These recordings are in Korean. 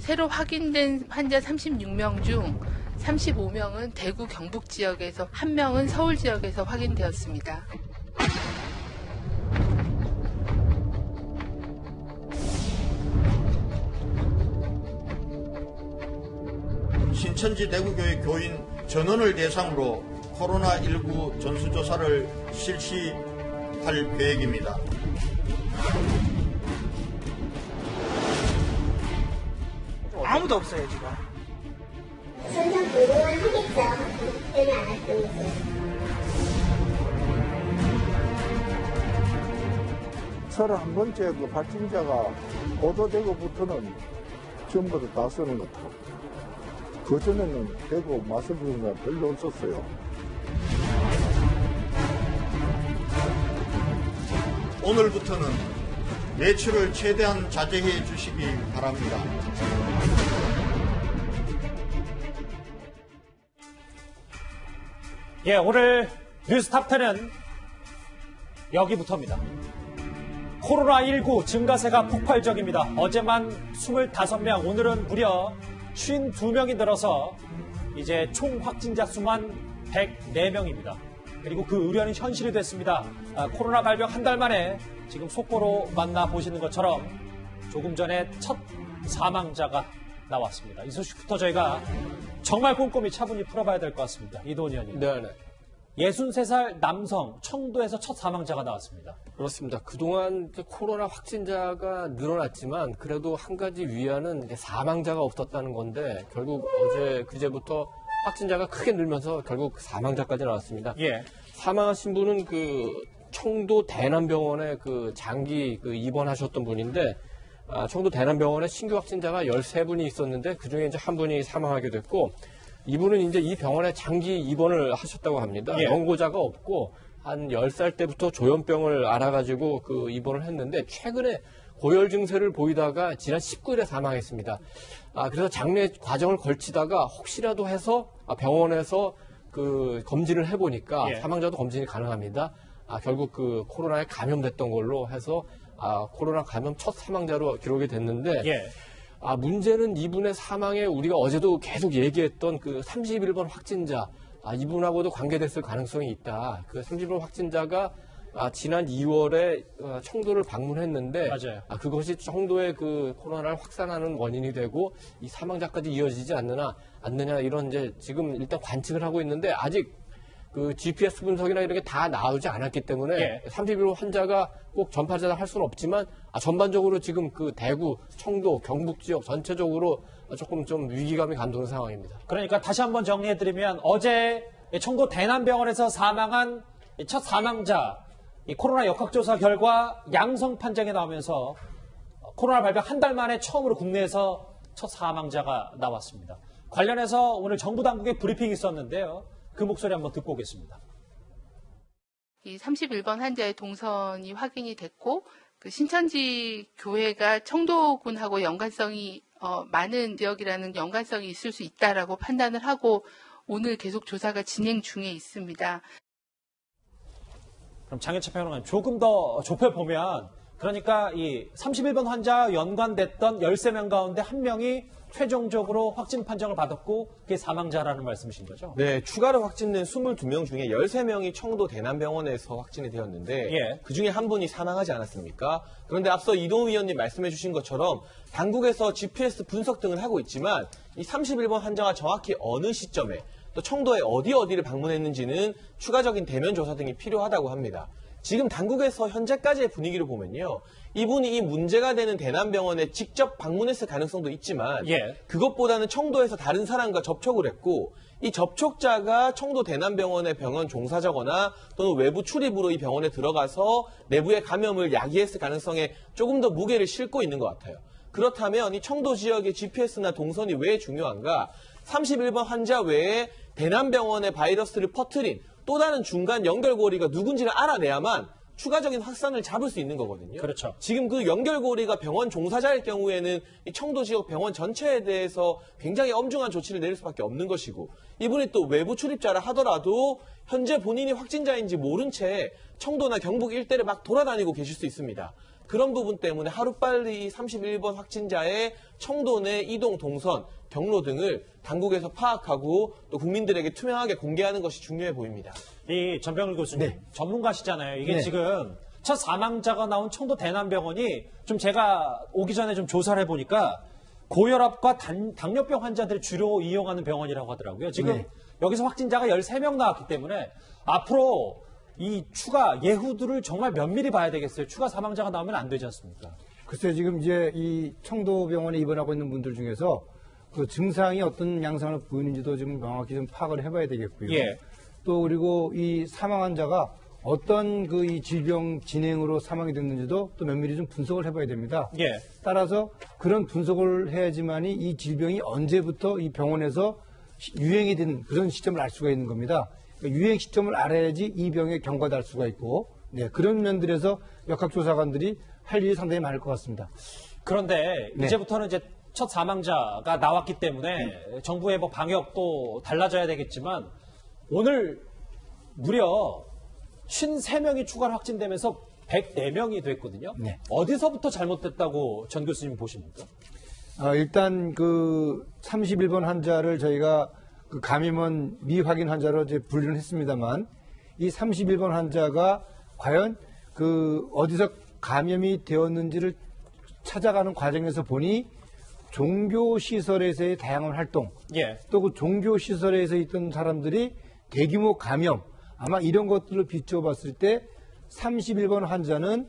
새로 확인된 환자 36명 중 35명은 대구 경북 지역에서, 1명은 서울 지역에서 확인되었습니다. 신천지 대구교회 교인 전원을 대상으로 코로나19 전수조사를 실시할 계획입니다. 아무도 없어요, 지금. 선상 보고는 하겠죠. 때문에 안 할 거예요. 서른 번째 그 발진자가 보도되고부터는 전부 다 쓰는 것 같아요. 그전에는 대구 마스크가 별로 없었어요. 오늘부터는 매출을 최대한 자제해 주시기 바랍니다. 예, 오늘 뉴스 탑10은 여기부터입니다. 코로나19 증가세가 폭발적입니다. 어제만 25명, 오늘은 무려 52명이 늘어서 이제 총 확진자 수만 104명입니다. 그리고 그 우려는 현실이 됐습니다. 코로나 발병 한 달 만에 지금 속보로 만나보시는 것처럼 조금 전에 첫 사망자가 나왔습니다. 이 소식부터 저희가 정말 꼼꼼히 차분히 풀어봐야 될 것 같습니다. 이도훈 의원님. 네네. 63살 남성 청도에서 첫 사망자가 나왔습니다. 그렇습니다. 그동안 코로나 확진자가 늘어났지만 그래도 한 가지 위안은 사망자가 없었다는 건데 결국 어제 그제부터 확진자가 크게 늘면서 결국 사망자까지 나왔습니다. 예. 사망하신 분은 청도 대남병원에 장기 입원하셨던 분인데 청도 대남병원에 신규 확진자가 13분이 있었는데 그중에 이제 한 분이 사망하게 됐고 이분은 이제 이 병원에 장기 입원을 하셨다고 합니다. 예. 연고자가 없고 한 10살 때부터 조현병을 알아가지고 입원을 했는데 최근에 고열 증세를 보이다가 지난 19일에 사망했습니다. 그래서 장례 과정을 걸치다가 혹시라도 해서 병원에서 검진을 해보니까 예. 사망자도 검진이 가능합니다. 결국 코로나에 감염됐던 걸로 해서 코로나 감염 첫 사망자로 기록이 됐는데 예. 문제는 이분의 사망에 우리가 어제도 계속 얘기했던 31번 확진자, 이분하고도 관계됐을 가능성이 있다. 31번 확진자가 지난 2월에 청도를 방문했는데 맞아요. 그것이 청도의 코로나를 확산하는 원인이 되고 이 사망자까지 이어지지 않느냐 이런 이제 지금 일단 관측을 하고 있는데 아직 GPS 분석이나 이런 게 다 나오지 않았기 때문에 예. 31번 환자가 꼭 전파자다 할 수는 없지만 전반적으로 지금 대구, 청도, 경북 지역 전체적으로 조금 좀 위기감이 감도는 상황입니다. 그러니까 다시 한번 정리해드리면 어제 청도 대남병원에서 사망한 첫 사망자 이 코로나 역학조사 결과 양성 판정이 나오면서 코로나 발병 한 달 만에 처음으로 국내에서 첫 사망자가 나왔습니다. 관련해서 오늘 정부 당국의 브리핑이 있었는데요. 그 목소리 한번 듣고 오겠습니다. 이 31번 환자의 동선이 확인이 됐고 신천지 교회가 청도군하고 연관성이 많은 지역이라는 연관성이 있을 수 있다라고 판단을 하고 오늘 계속 조사가 진행 중에 있습니다. 그럼 장혜철 평론가님 조금 더 좁혀보면 그러니까 이 31번 환자와 연관됐던 13명 가운데 1명이 최종적으로 확진 판정을 받았고 그게 사망자라는 말씀이신 거죠? 네, 추가로 확진된 22명 중에 13명이 청도 대남병원에서 확진이 되었는데 예. 그중에 한 분이 사망하지 않았습니까? 그런데 앞서 이동우 위원님 말씀해 주신 것처럼 당국에서 GPS 분석 등을 하고 있지만 이 31번 환자가 정확히 어느 시점에 또 청도에 어디를 방문했는지는 추가적인 대면 조사 등이 필요하다고 합니다. 지금 당국에서 현재까지의 분위기를 보면요. 이분이 이 문제가 되는 대남병원에 직접 방문했을 가능성도 있지만 예. 그것보다는 청도에서 다른 사람과 접촉을 했고 이 접촉자가 청도 대남병원의 병원 종사자거나 또는 외부 출입으로 이 병원에 들어가서 내부의 감염을 야기했을 가능성에 조금 더 무게를 싣고 있는 것 같아요. 그렇다면 이 청도 지역의 GPS나 동선이 왜 중요한가? 31번 환자 외에 대남병원의 바이러스를 퍼뜨린 또 다른 중간 연결고리가 누군지를 알아내야만 추가적인 확산을 잡을 수 있는 거거든요. 그렇죠. 지금 그 연결고리가 병원 종사자일 경우에는 이 청도 지역 병원 전체에 대해서 굉장히 엄중한 조치를 내릴 수밖에 없는 것이고 이분이 또 외부 출입자라 하더라도 현재 본인이 확진자인지 모른 채 청도나 경북 일대를 막 돌아다니고 계실 수 있습니다. 그런 부분 때문에 하루빨리 31번 확진자의 청도 내 이동 동선, 경로 등을 당국에서 파악하고 또 국민들에게 투명하게 공개하는 것이 중요해 보입니다. 이 전병일 교수님 네. 전문가시잖아요. 이게 네. 지금 첫 사망자가 나온 청도 대남병원이 좀 제가 오기 전에 좀 조사를 해보니까 고혈압과 당뇨병 환자들이 주로 이용하는 병원이라고 하더라고요. 지금 네. 여기서 확진자가 13명 나왔기 때문에 앞으로 이 추가 예후들을 정말 면밀히 봐야 되겠어요. 추가 사망자가 나오면 안 되지 않습니까? 글쎄요, 지금 이제 이 청도병원에 입원하고 있는 분들 중에서 그 증상이 어떤 양상을 보이는지도 지금 명확히 좀 파악을 해봐야 되겠고요. 예. 또 그리고 이 사망 환자가 어떤 그 이 질병 진행으로 사망이 됐는지도 또 면밀히 좀 분석을 해봐야 됩니다. 예. 따라서 그런 분석을 해야지만이 이 질병이 언제부터 이 병원에서 유행이 된 그런 시점을 알 수가 있는 겁니다. 그러니까 유행 시점을 알아야지 이 병에 경과될 수가 있고, 네, 그런 면들에서 역학조사관들이 할 일이 상당히 많을 것 같습니다. 그런데 네. 이제부터는 이제 첫 사망자가 나왔기 때문에 정부의 뭐 방역도 달라져야 되겠지만 오늘 무려 53명이 추가로 확진되면서 104명이 됐거든요. 네. 어디서부터 잘못됐다고 전 교수님 보십니까? 일단 그 31번 환자를 저희가 그 감염원 미확인 환자로 이제 분류를 했습니다만 이 31번 환자가 과연 그 어디서 감염이 되었는지를 찾아가는 과정에서 보니 종교시설에서의 다양한 활동, 예. 또 그 종교시설에서 있던 사람들이 대규모 감염, 아마 이런 것들을 비춰봤을 때 31번 환자는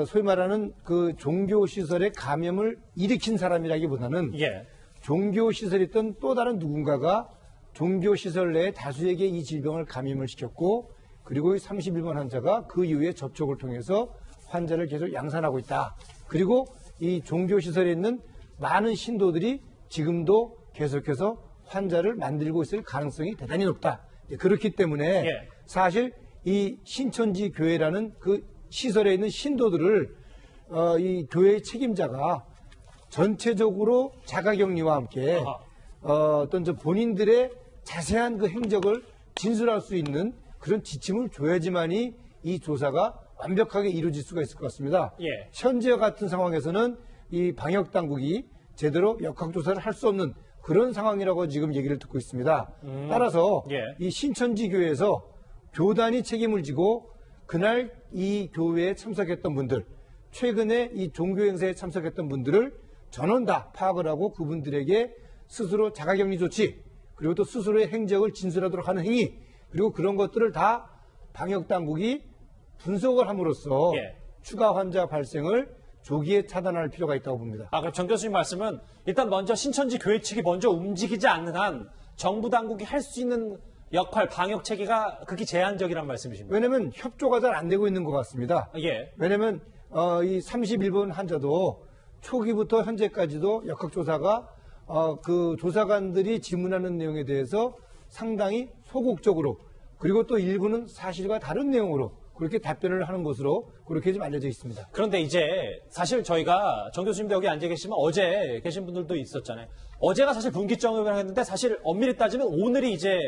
소위 말하는 그 종교시설의 감염을 일으킨 사람이라기보다는 예. 종교시설에 있던 또 다른 누군가가 종교시설 내에 다수에게 이 질병을 감염을 시켰고 그리고 이 31번 환자가 그 이후에 접촉을 통해서 환자를 계속 양산하고 있다. 그리고 이 종교시설에 있는 많은 신도들이 지금도 계속해서 환자를 만들고 있을 가능성이 대단히 높다. 그렇기 때문에 예. 사실 이 신천지 교회라는 그 시설에 있는 신도들을 이 교회의 책임자가 전체적으로 자가격리와 함께 어떤 저 본인들의 자세한 그 행적을 진술할 수 있는 그런 지침을 줘야지만이 이 조사가 완벽하게 이루어질 수가 있을 것 같습니다. 예. 현재 같은 상황에서는 이 방역 당국이 제대로 역학조사를 할 수 없는 그런 상황이라고 지금 얘기를 듣고 있습니다. 따라서 예. 이 신천지 교회에서 교단이 책임을 지고 그날 이 교회에 참석했던 분들, 최근에 이 종교 행사에 참석했던 분들을 전원 다 파악을 하고 그분들에게 스스로 자가격리 조치, 그리고 또 스스로의 행적을 진술하도록 하는 행위, 그리고 그런 것들을 다 방역 당국이 분석을 함으로써 예. 추가 환자 발생을 조기에 차단할 필요가 있다고 봅니다. 그럼 정 교수님 말씀은 일단 먼저 신천지 교회 측이 먼저 움직이지 않는 한 정부 당국이 할 수 있는 역할, 방역 체계가 극히 제한적이란 말씀이십니까? 왜냐하면 협조가 잘 안 되고 있는 것 같습니다. 예. 왜냐하면 이 31번 환자도 초기부터 현재까지도 역학조사가 그 조사관들이 질문하는 내용에 대해서 상당히 소극적으로 그리고 또 일부는 사실과 다른 내용으로 그렇게 답변을 하는 것으로 그렇게 좀 알려져 있습니다. 그런데 이제 사실 저희가 정 교수님도 여기 앉아 계시지만 어제 계신 분들도 있었잖아요. 어제가 사실 분기점을 했는데 사실 엄밀히 따지면 오늘이 이제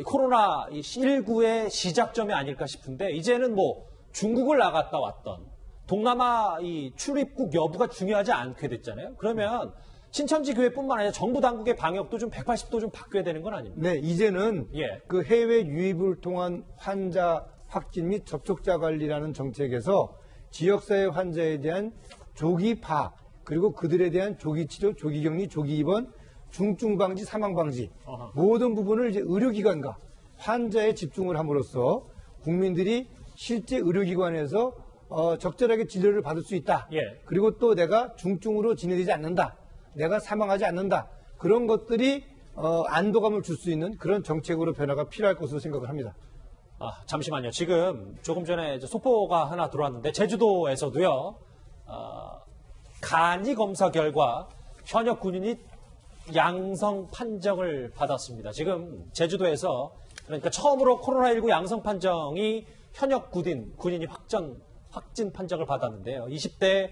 코로나 19의 시작점이 아닐까 싶은데 이제는 뭐 중국을 나갔다 왔던 동남아 이 출입국 여부가 중요하지 않게 됐잖아요. 그러면 신천지 교회뿐만 아니라 정부 당국의 방역도 좀 180도 좀 바뀌어야 되는 건 아닙니까? 네, 이제는 예. 그 해외 유입을 통한 환자 확진 및 접촉자 관리라는 정책에서 지역사회 환자에 대한 조기 파악 그리고 그들에 대한 조기 치료, 조기 격리, 조기 입원, 중증 방지, 사망 방지 모든 부분을 이제 의료기관과 환자에 집중을 함으로써 국민들이 실제 의료기관에서 적절하게 진료를 받을 수 있다. 예. 그리고 또 내가 중증으로 진행되지 않는다. 내가 사망하지 않는다. 그런 것들이 안도감을 줄 수 있는 그런 정책으로 변화가 필요할 것으로 생각을 합니다. 잠시만요. 지금 조금 전에 이제 속보가 하나 들어왔는데 제주도에서도요. 간이 검사 결과 현역 군인이 양성 판정을 받았습니다. 지금 제주도에서 그러니까 처음으로 코로나19 양성 판정이 현역 군인이 확진 판정을 받았는데요. 20대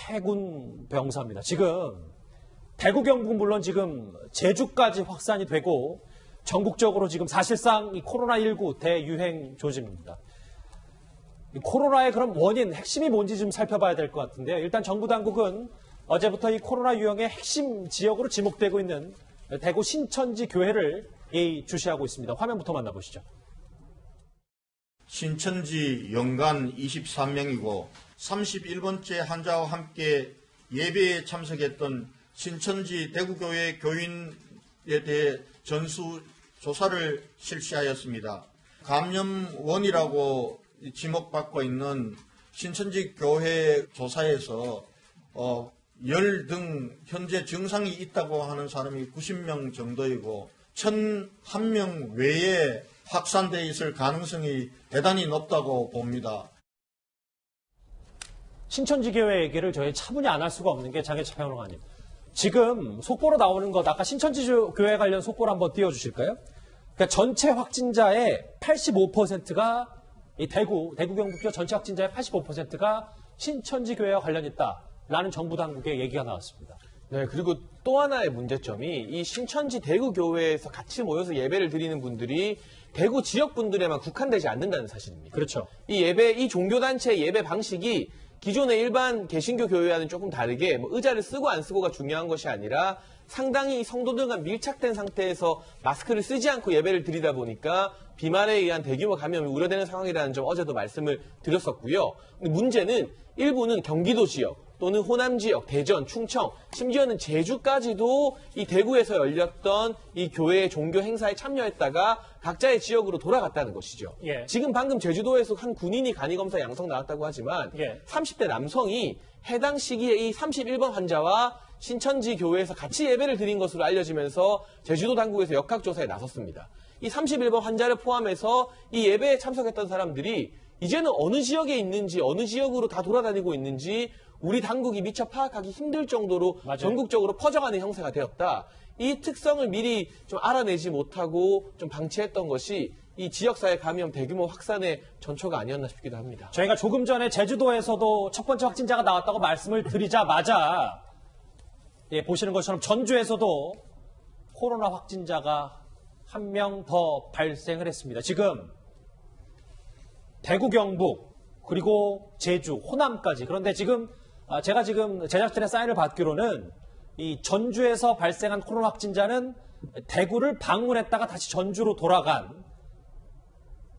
해군 병사입니다. 지금 대구 경북 물론 지금 제주까지 확산이 되고 전국적으로 지금 사실상 이 코로나19 대유행 조짐입니다. 이 코로나의 그럼 원인, 핵심이 뭔지 좀 살펴봐야 될 것 같은데요. 일단 정부 당국은 어제부터 이 코로나 유형의 핵심 지역으로 지목되고 있는 대구 신천지 교회를 예의주시하고 있습니다. 화면부터 만나보시죠. 신천지 연간 23명이고 31번째 환자와 함께 예배에 참석했던 신천지 대구교회 교인에 대해 전수조사를 실시하였습니다. 감염원이라고 지목받고 있는 신천지 교회 조사에서 열 등 현재 증상이 있다고 하는 사람이 90명 정도이고 1,001명 외에 확산되어 있을 가능성이 대단히 높다고 봅니다. 신천지 교회 얘기를 저희 차분히 안 할 수가 없는 게 장혜철 평론가님. 지금 속보로 나오는 것, 아까 신천지 교회 관련 속보를 한번 띄워주실까요? 그러니까 전체 확진자의 85%가 이 대구 경북교 전체 확진자의 85%가 신천지 교회와 관련 있다라는 정부 당국의 얘기가 나왔습니다. 네, 그리고 또 하나의 문제점이 이 신천지 대구 교회에서 같이 모여서 예배를 드리는 분들이 대구 지역 분들에만 국한되지 않는다는 사실입니다. 그렇죠. 이 종교단체 예배 방식이 기존의 일반 개신교 교회와는 조금 다르게 의자를 쓰고 안 쓰고가 중요한 것이 아니라 상당히 성도들과 밀착된 상태에서 마스크를 쓰지 않고 예배를 드리다 보니까 비말에 의한 대규모 감염이 우려되는 상황이라는 점 어제도 말씀을 드렸었고요. 근데 문제는 일부는 경기도 지역 또는 호남 지역, 대전, 충청, 심지어는 제주까지도 이 대구에서 열렸던 이 교회의 종교 행사에 참여했다가 각자의 지역으로 돌아갔다는 것이죠. 예. 지금 방금 제주도에서 한 군인이 간이검사 양성 나왔다고 하지만 30대 남성이 해당 시기에 이 31번 환자와 신천지 교회에서 같이 예배를 드린 것으로 알려지면서 제주도 당국에서 역학조사에 나섰습니다. 이 31번 환자를 포함해서 이 예배에 참석했던 사람들이 이제는 어느 지역에 있는지 어느 지역으로 다 돌아다니고 있는지 우리 당국이 미처 파악하기 힘들 정도로 맞아요. 전국적으로 퍼져가는 형세가 되었다. 이 특성을 미리 좀 알아내지 못하고 좀 방치했던 것이 이 지역사회 감염 대규모 확산의 전초가 아니었나 싶기도 합니다. 저희가 조금 전에 제주도에서도 첫 번째 확진자가 나왔다고 말씀을 드리자마자 보시는 것처럼 전주에서도 코로나 확진자가 한 명 더 발생을 했습니다. 지금 대구, 경북, 그리고 제주, 호남까지. 그런데 지금 제가 지금 제작진의 사인을 받기로는 이 전주에서 발생한 코로나 확진자는 대구를 방문했다가 다시 전주로 돌아간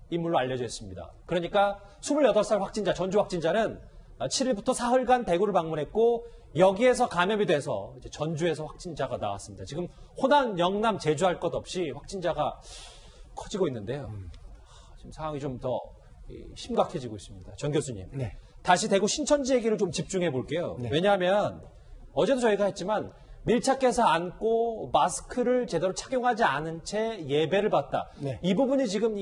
인물로 알려져 있습니다. 그러니까 28살 확진자, 전주 확진자는 7일부터 사흘간 대구를 방문했고 여기에서 감염이 돼서 이제 전주에서 확진자가 나왔습니다. 지금 호남, 영남, 제주 할 것 없이 확진자가 커지고 있는데요. 지금 상황이 좀 더 심각해지고 있습니다. 정 교수님. 네. 다시 대구 신천지 얘기를 좀 집중해 볼게요. 네. 왜냐하면 어제도 저희가 했지만 밀착해서 앉고 마스크를 제대로 착용하지 않은 채 예배를 받다. 네. 이 부분이 지금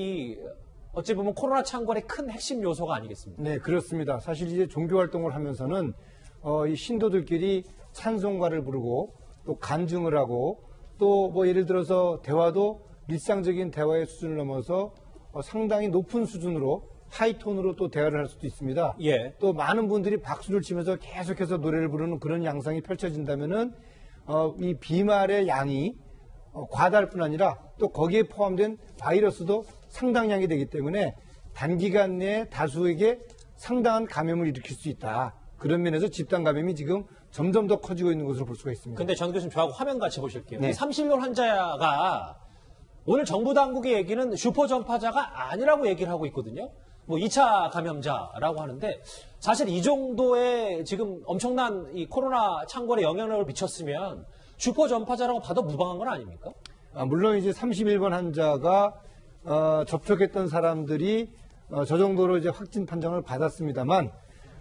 어찌 보면 코로나 창궐의 큰 핵심 요소가 아니겠습니까? 네, 그렇습니다. 사실 이제 종교 활동을 하면서는 이 신도들끼리 찬송가를 부르고 또 간증을 하고 또 뭐 예를 들어서 대화도 일상적인 대화의 수준을 넘어서 상당히 높은 수준으로 하이톤으로 또 대화를 할 수도 있습니다. 예. 또 많은 분들이 박수를 치면서 계속해서 노래를 부르는 그런 양상이 펼쳐진다면은 이 비말의 양이 과다할 뿐 아니라 또 거기에 포함된 바이러스도 상당량이 되기 때문에 단기간 내에 다수에게 상당한 감염을 일으킬 수 있다. 그런 면에서 집단 감염이 지금 점점 더 커지고 있는 것으로 볼 수가 있습니다. 근데 정 교수님 저하고 화면 같이 보실게요. 네. 이 30명 환자가 오늘 정부 당국의 얘기는 슈퍼 전파자가 아니라고 얘기를 하고 있거든요. 뭐 2차 감염자라고 하는데 사실 이 정도의 지금 엄청난 이 코로나 창궐에 영향력을 미쳤으면 슈퍼 전파자라고 봐도 무방한 건 아닙니까? 물론 이제 31번 환자가 접촉했던 사람들이 저 정도로 이제 확진 판정을 받았습니다만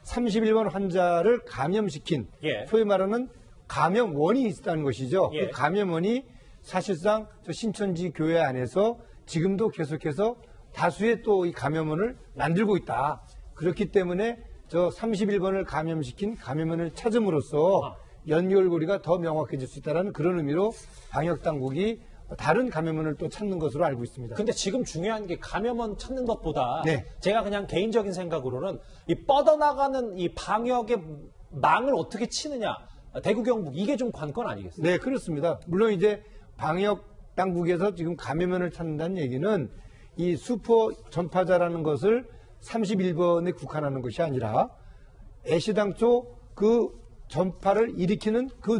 31번 환자를 감염시킨 예. 소위 말하는 감염원이 있다는 것이죠. 예. 그 감염원이 사실상 저 신천지 교회 안에서 지금도 계속해서 다수의 또 이 감염원을 만들고 있다. 그렇기 때문에 저 31번을 감염시킨 감염원을 찾음으로써 연결고리가 더 명확해질 수 있다는 그런 의미로 방역당국이 다른 감염원을 또 찾는 것으로 알고 있습니다. 근데 지금 중요한 게 감염원 찾는 것보다 네. 제가 그냥 개인적인 생각으로는 이 뻗어나가는 이 방역의 망을 어떻게 치느냐. 대구 경북 이게 좀 관건 아니겠습니까? 네, 그렇습니다. 물론 이제 방역 당국에서 지금 감염원을 찾는다는 얘기는 이 슈퍼 전파자라는 것을 31번에 국한하는 것이 아니라 애시당초 그 전파를 일으키는 그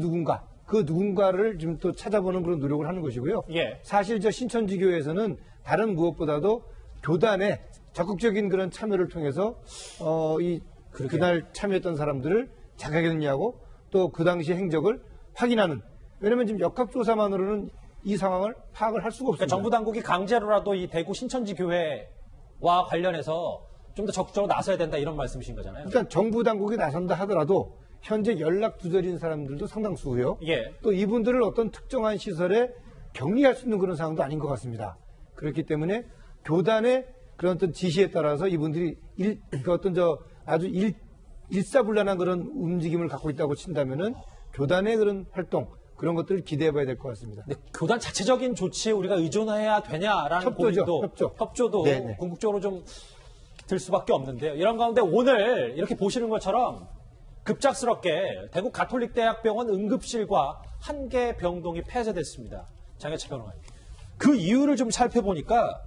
누군가를 지금 또 찾아보는 그런 노력을 하는 것이고요. 예. 사실 저 신천지 교회에서는 다른 무엇보다도 교단의 적극적인 그런 참여를 통해서 그날 참여했던 사람들을 자각했느냐고 또 그 당시 행적을 확인하는. 왜냐하면 지금 역학조사만으로는 이 상황을 파악을 할 수가 없습니다. 그러니까 정부 당국이 강제로라도 이 대구 신천지 교회와 관련해서 좀 더 적극적으로 나서야 된다 이런 말씀이신 거잖아요. 일단 정부 당국이 나선다 하더라도 현재 연락 두절인 사람들도 상당수고요. 예. 또 이분들을 어떤 특정한 시설에 격리할 수 있는 그런 상황도 아닌 것 같습니다. 그렇기 때문에 교단의 그런 어떤 지시에 따라서 이분들이 아주 일사불란한 그런 움직임을 갖고 있다고 친다면은 교단의 그런 활동 그런 것들을 기대해봐야 될 것 같습니다. 근데 교단 자체적인 조치에 우리가 의존해야 되냐라는 고민도 협조도 네네. 궁극적으로 좀 들 수밖에 없는데요. 이런 가운데 오늘 이렇게 보시는 것처럼 급작스럽게 대구 가톨릭대학병원 응급실과 한 개 병동이 폐쇄됐습니다. 장혜철 변호사님. 그 이유를 좀 살펴보니까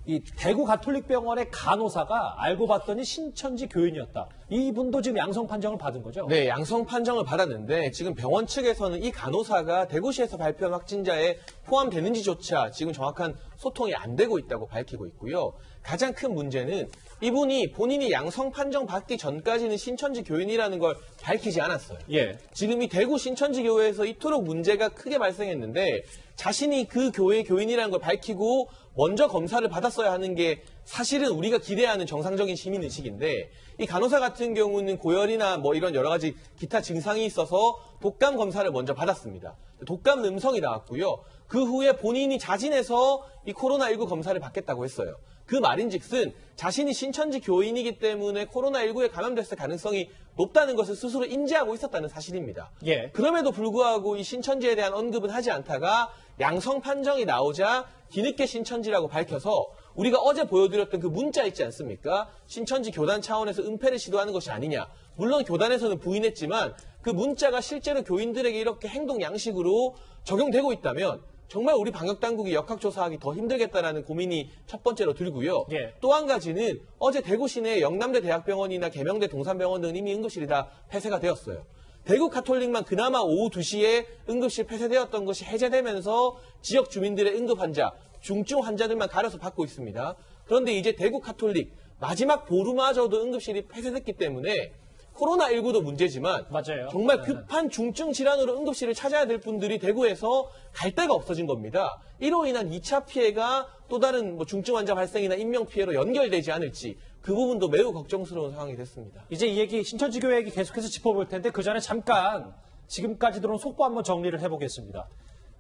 이 대구 가톨릭병원의 간호사가 알고 봤더니 신천지 교인이었다. 이분도 지금 양성 판정을 받은 거죠? 네, 양성 판정을 받았는데 지금 병원 측에서는 이 간호사가 대구시에서 발표한 확진자에 포함되는지조차 지금 정확한 소통이 안 되고 있다고 밝히고 있고요. 가장 큰 문제는 이분이 본인이 양성 판정 받기 전까지는 신천지 교인이라는 걸 밝히지 않았어요. 예. 지금 이 대구 신천지 교회에서 이토록 문제가 크게 발생했는데 자신이 그 교회 교인이라는 걸 밝히고 먼저 검사를 받았어야 하는 게 사실은 우리가 기대하는 정상적인 시민의식인데 이 간호사 같은 경우는 고열이나 뭐 이런 여러 가지 기타 증상이 있어서 독감 검사를 먼저 받았습니다. 독감 음성이 나왔고요. 그 후에 본인이 자진해서 이 코로나19 검사를 받겠다고 했어요. 그 말인즉슨 자신이 신천지 교인이기 때문에 코로나19에 감염됐을 가능성이 높다는 것을 스스로 인지하고 있었다는 사실입니다. 예. 그럼에도 불구하고 이 신천지에 대한 언급은 하지 않다가 양성 판정이 나오자 뒤늦게 신천지라고 밝혀서 우리가 어제 보여드렸던 그 문자 있지 않습니까? 신천지 교단 차원에서 은폐를 시도하는 것이 아니냐. 물론 교단에서는 부인했지만 그 문자가 실제로 교인들에게 이렇게 행동 양식으로 적용되고 있다면 정말 우리 방역당국이 역학조사하기 더 힘들겠다라는 고민이 첫 번째로 들고요. 예. 또 한 가지는 어제 대구 시내 영남대 대학병원이나 계명대 동산병원 등은 이미 응급실이 다 폐쇄가 되었어요. 대구 가톨릭만 그나마 오후 2시에 응급실 폐쇄되었던 것이 해제되면서 지역 주민들의 응급 환자, 중증 환자들만 가려서 받고 있습니다. 그런데 이제 대구 가톨릭 마지막 보루마저도 응급실이 폐쇄됐기 때문에 코로나19도 문제지만 맞아요. 정말 급한 중증 질환으로 응급실을 찾아야 될 분들이 대구에서 갈 데가 없어진 겁니다. 이로 인한 2차 피해가 또 다른 뭐 중증 환자 발생이나 인명 피해로 연결되지 않을지 그 부분도 매우 걱정스러운 상황이 됐습니다. 이제 이 얘기 신천지교회 얘기 계속해서 짚어볼 텐데 그 전에 잠깐 지금까지 들어온 속보 한번 정리를 해보겠습니다.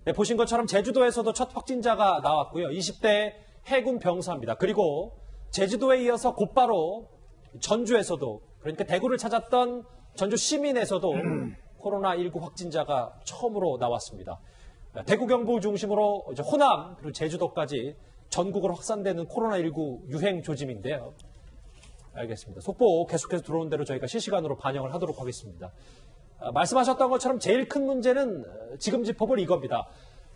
네, 보신 것처럼 제주도에서도 첫 확진자가 나왔고요. 20대 해군 병사입니다. 그리고 제주도에 이어서 곧바로 전주에서도 그러니까 대구를 찾았던 전주 시민에서도 코로나19 확진자가 처음으로 나왔습니다. 대구 경북 중심으로 이제 호남 그리고 제주도까지 전국으로 확산되는 코로나19 유행 조짐인데요. 알겠습니다. 속보 계속해서 들어오는 대로 저희가 실시간으로 반영을 하도록 하겠습니다. 말씀하셨던 것처럼 제일 큰 문제는 지금 짚어볼 이겁니다.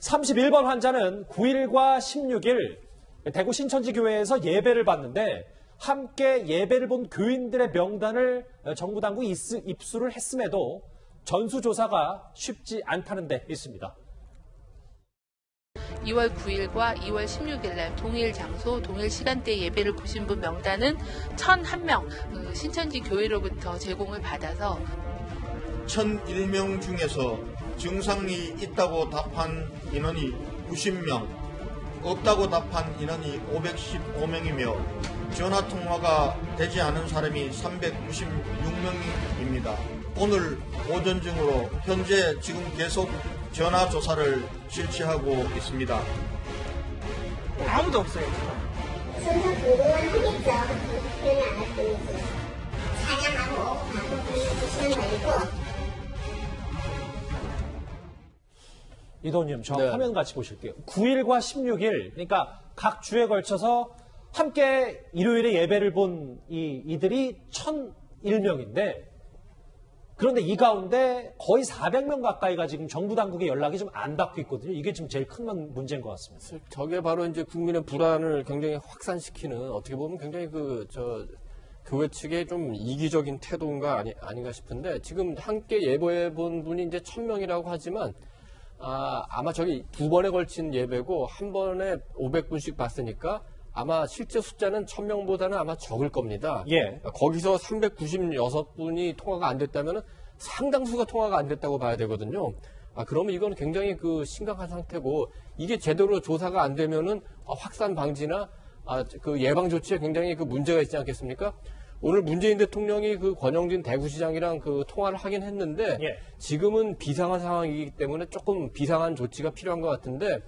31번 환자는 9일과 16일 대구 신천지교회에서 예배를 받는데 함께 예배를 본 교인들의 명단을 정부 당국이 입수를 했음에도 전수조사가 쉽지 않다는 데 있습니다. 2월 9일과 2월 16일 날 동일 장소, 동일 시간대에 예배를 보신 분 명단은 1,001명 신천지 교회로부터 제공을 받아서 1,001명 중에서 증상이 있다고 답한 인원이 90명, 없다고 답한 인원이 515명이며 전화통화가 되지 않은 사람이 396명입니다. 오늘 오전 중으로 현재 지금 계속 전화조사를 실시하고 있습니다. 아무도 없어요. 순서 궁금은 하겠죠. 그러면 알았습니다. 사냥하고 보시면 되고. 이도님, 저 네. 화면 같이 보실게요. 9일과 16일, 그러니까 각 주에 걸쳐서 함께 일요일에 예배를 본 이들이 1,001명인데 그런데 이 가운데 거의 400명 가까이가 지금 정부 당국의 연락이 좀 안 닿고 있거든요. 이게 지금 제일 큰 문제인 것 같습니다. 저게 바로 이제 국민의 불안을 굉장히 확산시키는 어떻게 보면 굉장히 교회 측의 좀 이기적인 태도인가 아닌가 싶은데 지금 함께 예배해 본 분이 이제 1000명이라고 하지만 아마 저기 2번에 걸친 예배고 한 번에 500분씩 봤으니까 아마 실제 숫자는 1000명보다는 아마 적을 겁니다. 예. 거기서 396분이 통화가 안 됐다면 상당수가 통화가 안 됐다고 봐야 되거든요. 그러면 이건 굉장히 심각한 상태고 이게 제대로 조사가 안 되면은 확산 방지나 그 예방 조치에 굉장히 문제가 있지 않겠습니까? 오늘 문재인 대통령이 권영진 대구시장이랑 통화를 하긴 했는데 예. 지금은 비상한 상황이기 때문에 조금 비상한 조치가 필요한 것 같은데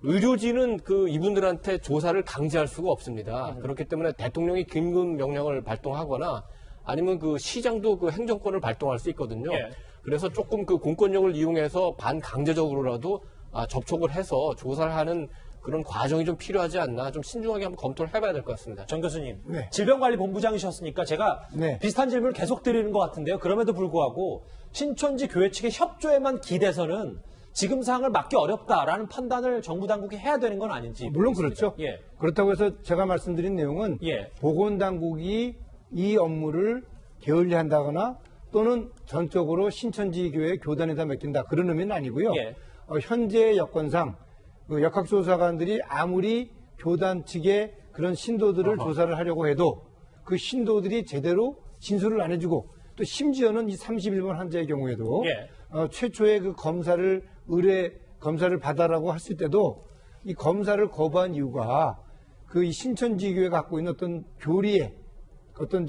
의료진은 이분들한테 조사를 강제할 수가 없습니다. 그렇기 때문에 대통령이 긴급 명령을 발동하거나 아니면 시장도 행정권을 발동할 수 있거든요. 예. 그래서 조금 공권력을 이용해서 반강제적으로라도 접촉을 해서 조사를 하는 그런 과정이 좀 필요하지 않나 좀 신중하게 한번 검토를 해봐야 될 것 같습니다. 정 교수님, 네. 질병관리본부장이셨으니까 제가 네. 비슷한 질문을 계속 드리는 것 같은데요. 그럼에도 불구하고 신천지 교회 측의 협조에만 기대서는 지금 상황을 막기 어렵다라는 판단을 정부 당국이 해야 되는 건 아닌지. 물론 모르겠습니다. 그렇죠. 예. 그렇다고 해서 제가 말씀드린 내용은 예. 보건당국이 이 업무를 게을리한다거나 또는 전적으로 신천지 교회 교단에다 맡긴다 그런 의미는 아니고요. 예. 현재 여건상 역학조사관들이 아무리 교단 측의 그런 신도들을 조사를 하려고 해도 그 신도들이 제대로 진술을 안 해주고 또 심지어는 이 31번 환자의 경우에도 예. 최초의 검사를 검사를 받아라고 했을 때도 이 검사를 거부한 이유가 이 신천지 교회가 갖고 있는 어떤 교리의 어떤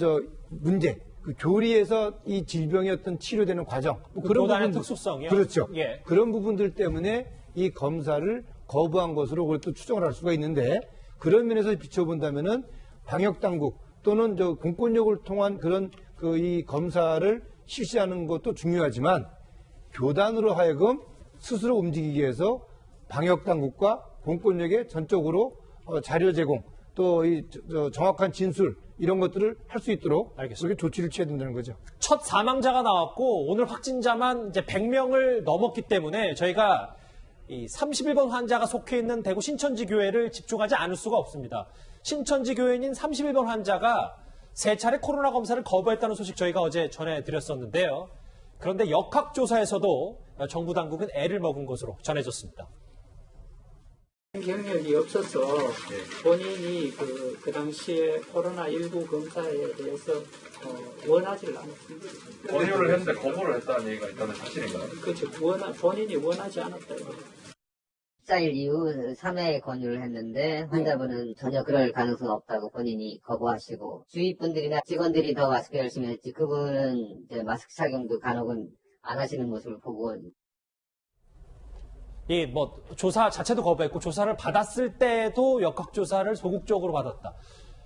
문제, 교리에서 이 질병의 어떤 치료되는 과정, 그런 교단의 부분들, 특수성이요? 그렇죠. 예. 그런 부분들 때문에 이 검사를 거부한 것으로 그걸 또 추정을 할 수가 있는데 그런 면에서 비춰본다면은 방역 당국 또는 공권력을 통한 그런 이 검사를 실시하는 것도 중요하지만 교단으로 하여금 스스로 움직이기 위해서 방역 당국과 공권력에 전적으로 자료 제공 또 정확한 진술 이런 것들을 할 수 있도록 알겠습니다. 그렇게 조치를 취해야 된다는 거죠. 첫 사망자가 나왔고 오늘 확진자만 이제 100명을 넘었기 때문에 저희가 이 31번 환자가 속해 있는 대구 신천지 교회를 집중하지 않을 수가 없습니다. 신천지 교회인 31번 환자가 3차례 코로나 검사를 거부했다는 소식 저희가 어제 전해드렸었는데요. 그런데 역학조사에서도 정부 당국은 애를 먹은 것으로 전해졌습니다. 경력이 없어서 본인이 그 당시에 코로나19 검사에 대해서 원하지를 않았습니다. 권유를 했는데 거부를 했다는 얘기가 있다는 사실인가요? 그렇죠. 본인이 원하지 않았다. 14일 이후 3회 권유를 했는데 환자분은 전혀 그럴 가능성은 없다고 본인이 거부하시고 주위 분들이나 직원들이 더 마스크 열심히 했지 그분은 이제 마스크 착용도 간혹은 안 하시는 모습을 보고 조사 자체도 거부했고 조사를 받았을 때도 역학조사를 소극적으로 받았다.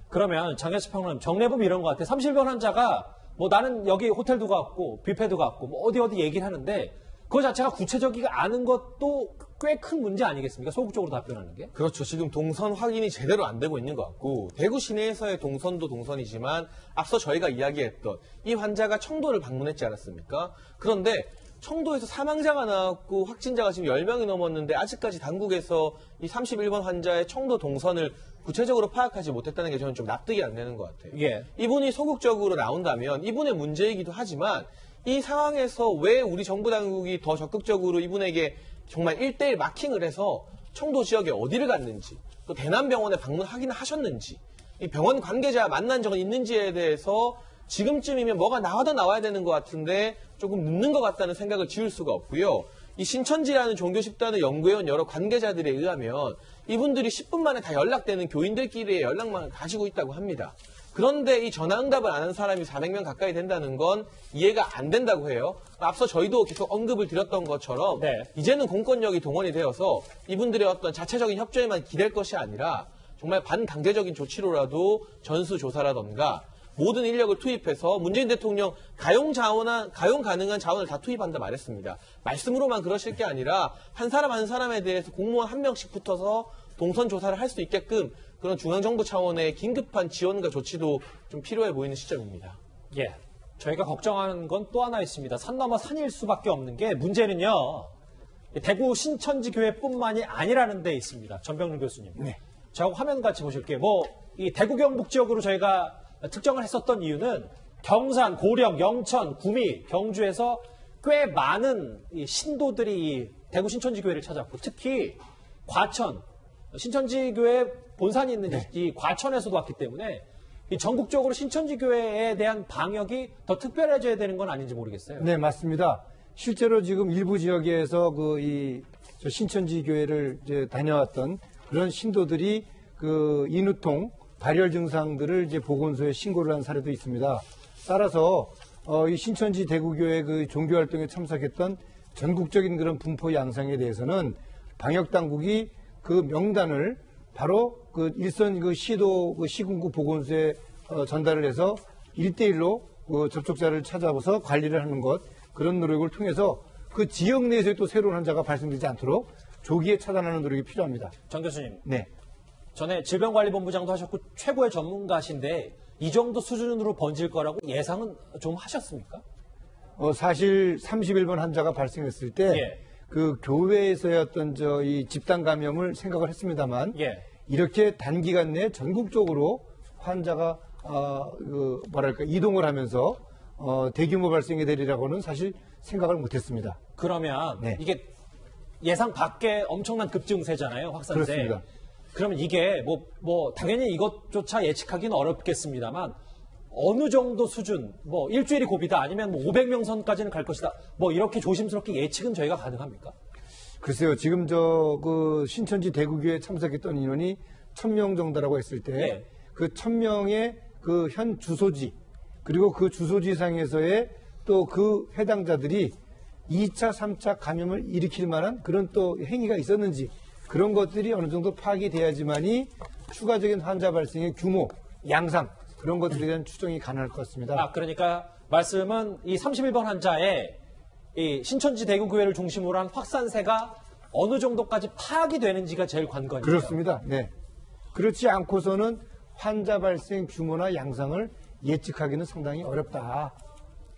그러면 장혜수 평론가님 정례범 이런 것 같아요. 31번 환자가 나는 여기 호텔도 갔고 뷔페도 갔고 어디 얘기를 하는데 그거 자체가 구체적이가 않은 것도 꽤 큰 문제 아니겠습니까? 소극적으로 답변하는 게. 그렇죠. 지금 동선 확인이 제대로 안 되고 있는 것 같고 대구 시내에서의 동선도 동선이지만 앞서 저희가 이야기했던 이 환자가 청도를 방문했지 않았습니까? 그런데 청도에서 사망자가 나왔고 확진자가 지금 10명이 넘었는데 아직까지 당국에서 이 31번 환자의 청도 동선을 구체적으로 파악하지 못했다는 게 저는 좀 납득이 안 되는 것 같아요. 예. 이분이 소극적으로 나온다면 이분의 문제이기도 하지만 이 상황에서 왜 우리 정부 당국이 더 적극적으로 이분에게 정말 1대1 마킹을 해서 청도 지역에 어디를 갔는지 또 대남병원에 방문 확인을 하셨는지 이 병원 관계자 만난 적은 있는지에 대해서 지금쯤이면 뭐가 나와야 되는 것 같은데 조금 늦는 것 같다는 생각을 지울 수가 없고요. 이 신천지라는 종교 집단을 연구해온 여러 관계자들에 의하면 이분들이 10분 만에 다 연락되는 교인들끼리의 연락망을 가지고 있다고 합니다. 그런데 이 전화응답을 안 한 사람이 400명 가까이 된다는 건 이해가 안 된다고 해요. 앞서 저희도 계속 언급을 드렸던 것처럼 이제는 공권력이 동원이 되어서 이분들의 어떤 자체적인 협조에만 기댈 것이 아니라 정말 반강제적인 조치로라도 전수조사라던가 모든 인력을 투입해서 문재인 대통령 가용 가능한 자원을 다 투입한다 말했습니다. 말씀으로만 그러실 게 아니라 한 사람 한 사람에 대해서 공무원 한 명씩 붙어서 동선 조사를 할 수 있게끔 그런 중앙정부 차원의 긴급한 지원과 조치도 좀 필요해 보이는 시점입니다. 예. 저희가 걱정하는 건 또 하나 있습니다. 산 넘어 산일 수밖에 없는 게 문제는요. 대구 신천지 교회뿐만이 아니라는 데 있습니다. 전병률 교수님. 네. 저하고 화면 같이 보실게요. 이 대구 경북 지역으로 저희가 특정을 했었던 이유는 경산, 고령, 영천, 구미, 경주에서 꽤 많은 이 신도들이 이 대구 신천지 교회를 찾았고 특히 과천, 신천지 교회 본산이 있는 이 과천에서도 왔기 때문에 이 전국적으로 신천지 교회에 대한 방역이 더 특별해져야 되는 건 아닌지 모르겠어요. 네, 맞습니다. 실제로 지금 일부 지역에서 저 신천지 교회를 이제 다녀왔던 그런 신도들이 인후통, 발열 증상들을 이제 보건소에 신고를 한 사례도 있습니다. 따라서 이 신천지 대구교회 종교 활동에 참석했던 전국적인 그런 분포 양상에 대해서는 방역 당국이 그 명단을 바로 일선 시도 시군구 보건소에 전달을 해서 1대1로 접촉자를 찾아서 관리를 하는 것, 그런 노력을 통해서 그 지역 내에서 또 새로운 환자가 발생되지 않도록 조기에 차단하는 노력이 필요합니다. 정 교수님. 네. 전에 질병관리본부장도 하셨고 최고의 전문가신데 이 정도 수준으로 번질 거라고 예상은 좀 하셨습니까? 사실 31번 환자가 발생했을 때 그 교회에서의 어떤 이 집단 감염을 생각을 했습니다만 이렇게 단기간 내에 전국적으로 환자가 이동을 하면서 대규모 발생이 되리라고는 사실 생각을 못했습니다. 그러면 이게 예상 밖의 엄청난 급증세잖아요, 확산세. 그렇습니다. 그러면 이게 당연히 이것조차 예측하기는 어렵겠습니다만 어느 정도 수준, 일주일이 고비다 아니면 500명 선까지는 갈 것이다. 이렇게 조심스럽게 예측은 저희가 가능합니까? 글쎄요, 지금 신천지 대구교회에 참석했던 인원이 1000명 정도라고 했을 때 그 1000명의 현 주소지 그리고 그 주소지상에서의 또 그 해당자들이 2차, 3차 감염을 일으킬 만한 그런 또 행위가 있었는지 그런 것들이 어느 정도 파악이 돼야지만이 추가적인 환자 발생의 규모, 양상 그런 것들에 대한 추정이 가능할 것 같습니다. 그러니까 말씀은 이 31번 환자의 이 신천지 대구교회를 중심으로 한 확산세가 어느 정도까지 파악이 되는지가 제일 관건이죠. 그렇습니다. 네. 그렇지 않고서는 환자 발생 규모나 양상을 예측하기는 상당히 어렵다.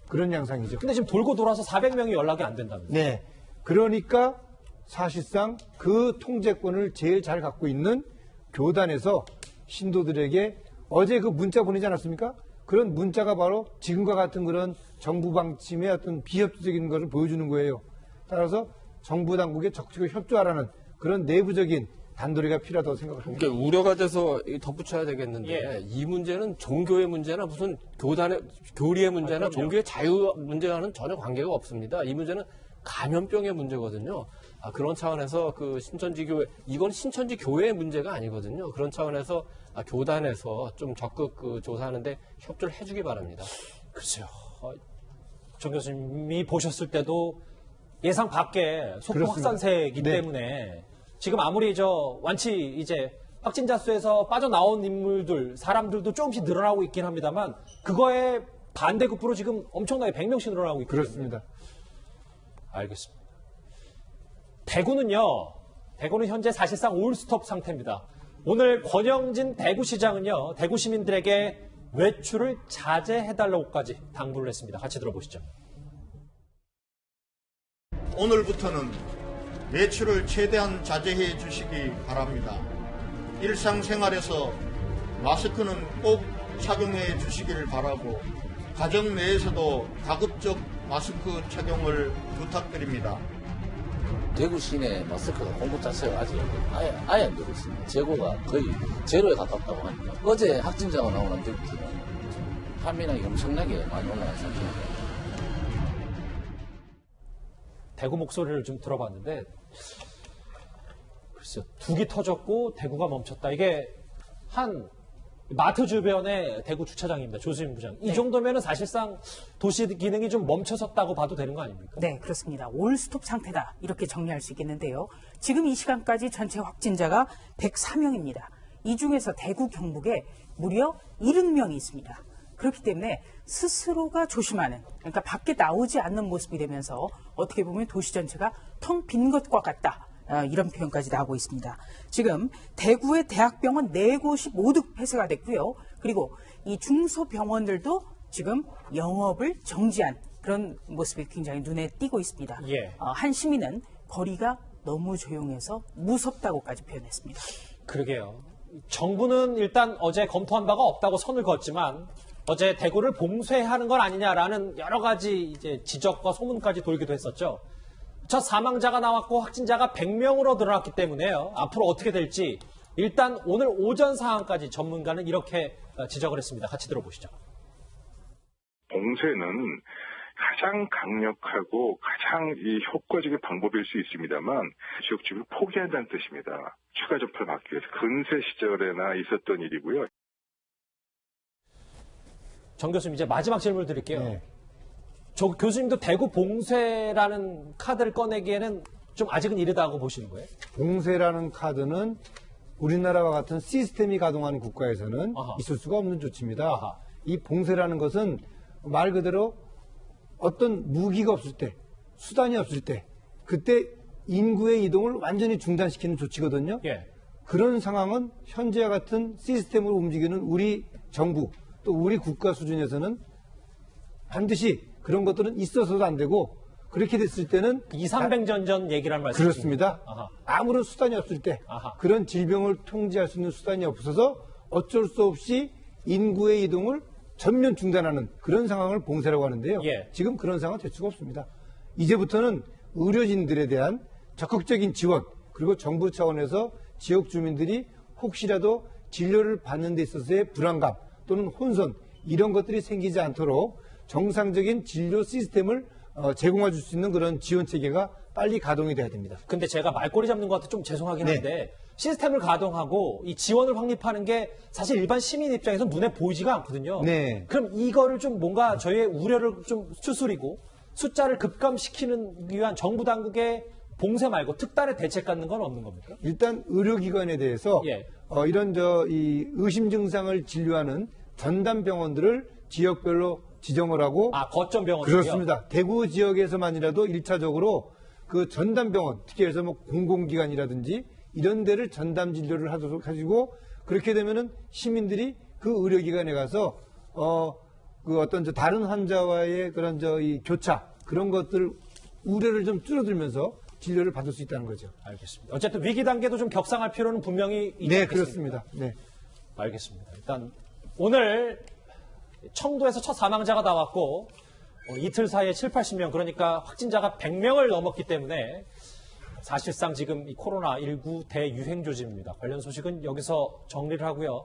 그런 양상이죠. 근데 지금 돌고 돌아서 400명이 연락이 안 된다면서요? 네. 그러니까 사실상 그 통제권을 제일 잘 갖고 있는 교단에서 신도들에게 어제 그 문자 보내지 않았습니까? 그런 문자가 바로 지금과 같은 그런 정부 방침의 어떤 비협조적인 것을 보여주는 거예요. 따라서 정부 당국에 적극적으로 협조하라는 그런 내부적인 단도리가 필요하다고 생각합니다. 그러니까 우려가 돼서 덧붙여야 되겠는데 이 문제는 종교의 문제나 무슨 교리의 문제나 종교의 자유 문제와는 전혀 관계가 없습니다. 이 문제는 감염병의 문제거든요. 그런 차원에서 신천지 교회, 이건 신천지 교회의 문제가 아니거든요. 그런 차원에서 교단에서 좀 적극 조사하는데 협조를 해주기 바랍니다. 글쎄요. 정 교수님이 보셨을 때도 예상 밖의 소폭 확산세이기 때문에 지금 아무리 완치 이제 확진자 수에서 빠져나온 인물들, 사람들도 조금씩 늘어나고 있긴 합니다만 그거에 반대급부로 지금 엄청나게 100명씩 늘어나고 있거든요. 그렇습니다. 알겠습니다. 대구는 현재 사실상 올스톱 상태입니다. 오늘 권영진 대구시장은요, 대구 시민들에게 외출을 자제해달라고까지 당부를 했습니다. 같이 들어보시죠. 오늘부터는 외출을 최대한 자제해 주시기 바랍니다. 일상생활에서 마스크는 꼭 착용해 주시길 바라고 가정 내에서도 가급적 마스크 착용을 부탁드립니다. 대구 시내 마스크가 공급 자체가 아직 아예 안 되고 있습니다. 재고가 거의 제로에 가깝다고 하니까 어제 확진자가 나오는 데부터는 판매량이 엄청나게 많이 올라간 상태입니다. 대구 목소리를 좀 들어봤는데 글쎄요, 둑이 터졌고 대구가 멈췄다. 이게 한 마트 주변의 대구 주차장입니다. 조수민 부장. 이 정도면은 사실상 도시 기능이 좀 멈춰섰다고 봐도 되는 거 아닙니까? 네, 그렇습니다. 올스톱 상태다. 이렇게 정리할 수 있겠는데요. 지금 이 시간까지 전체 확진자가 104명입니다. 이 중에서 대구 경북에 무려 70명이 있습니다. 그렇기 때문에 스스로가 조심하는, 그러니까 밖에 나오지 않는 모습이 되면서 어떻게 보면 도시 전체가 텅 빈 것과 같다. 이런 표현까지 나오고 있습니다. 지금 대구의 대학병원 4곳이 모두 폐쇄가 됐고요. 그리고 이 중소병원들도 지금 영업을 정지한 그런 모습이 굉장히 눈에 띄고 있습니다. 예. 한 시민은 거리가 너무 조용해서 무섭다고까지 표현했습니다. 그러게요. 정부는 일단 어제 검토한 바가 없다고 선을 그었지만 어제 대구를 봉쇄하는 건 아니냐라는 여러 가지 이제 지적과 소문까지 돌기도 했었죠. 첫 사망자가 나왔고 확진자가 100명으로 늘어났기 때문에요. 앞으로 어떻게 될지 일단 오늘 오전 상황까지 전문가는 이렇게 지적을 했습니다. 같이 들어보시죠. 봉쇄는 가장 강력하고 가장 효과적인 방법일 수 있습니다만 지역 주민을 포기한다는 뜻입니다. 추가 접촉을 막기 위해서 근세 시절에나 있었던 일이고요. 정 교수님 이제 마지막 질문을 드릴게요. 네. 저 교수님도 대구 봉쇄라는 카드를 꺼내기에는 좀 아직은 이르다고 보시는 거예요? 봉쇄라는 카드는 우리나라와 같은 시스템이 가동하는 국가에서는 있을 수가 없는 조치입니다. 이 봉쇄라는 것은 말 그대로 어떤 무기가 없을 때, 수단이 없을 때, 그때 인구의 이동을 완전히 중단시키는 조치거든요. 예. 그런 상황은 현재와 같은 시스템으로 움직이는 우리 정부, 또 우리 국가 수준에서는 반드시 그런 것들은 있어서도 안 되고, 그렇게 됐을 때는 2,300년 전 얘기라는 말씀이죠. 그렇습니다. 아무런 수단이 없을 때 그런 질병을 통제할 수 있는 수단이 없어서 어쩔 수 없이 인구의 이동을 전면 중단하는 그런 상황을 봉쇄라고 하는데요. 예. 지금 그런 상황은 될 수가 없습니다. 이제부터는 의료진들에 대한 적극적인 지원, 그리고 정부 차원에서 지역 주민들이 혹시라도 진료를 받는 데 있어서의 불안감 또는 혼선 이런 것들이 생기지 않도록 정상적인 진료 시스템을 제공해 줄 수 있는 그런 지원 체계가 빨리 가동이 돼야 됩니다. 근데 제가 말꼬리 잡는 것 같아 좀 죄송하긴 한데 시스템을 가동하고 이 지원을 확립하는 게 사실 일반 시민 입장에서 눈에 보이지가 않거든요. 네. 그럼 이거를 좀 뭔가 저희의 우려를 좀 추스리고 숫자를 급감시키는 위한 정부 당국의 봉쇄 말고 특단의 대책 갖는 건 없는 겁니까? 일단 의료기관에 대해서 이런 이 의심 증상을 진료하는 전담 병원들을 지역별로 지정을 하고 거점 병원이요? 그렇습니다. 대구 지역에서만이라도 1차적으로 그 전담 병원, 특히 해서 뭐 공공기관이라든지 이런 데를 전담 진료를 하도록 하시고 그렇게 되면은 시민들이 그 의료기관에 가서 그 어떤 다른 환자와의 그런 이 교차 그런 것들 우려를 좀 줄어들면서 진료를 받을 수 있다는 거죠. 알겠습니다. 어쨌든 위기 단계도 좀 격상할 필요는 분명히 있겠습니다. 네, 그렇습니다. 네. 알겠습니다. 일단 오늘 청도에서 첫 사망자가 나왔고 이틀 사이에 7, 80명 그러니까 확진자가 100명을 넘었기 때문에 사실상 지금 이 코로나19 대유행 조짐입니다. 관련 소식은 여기서 정리를 하고요.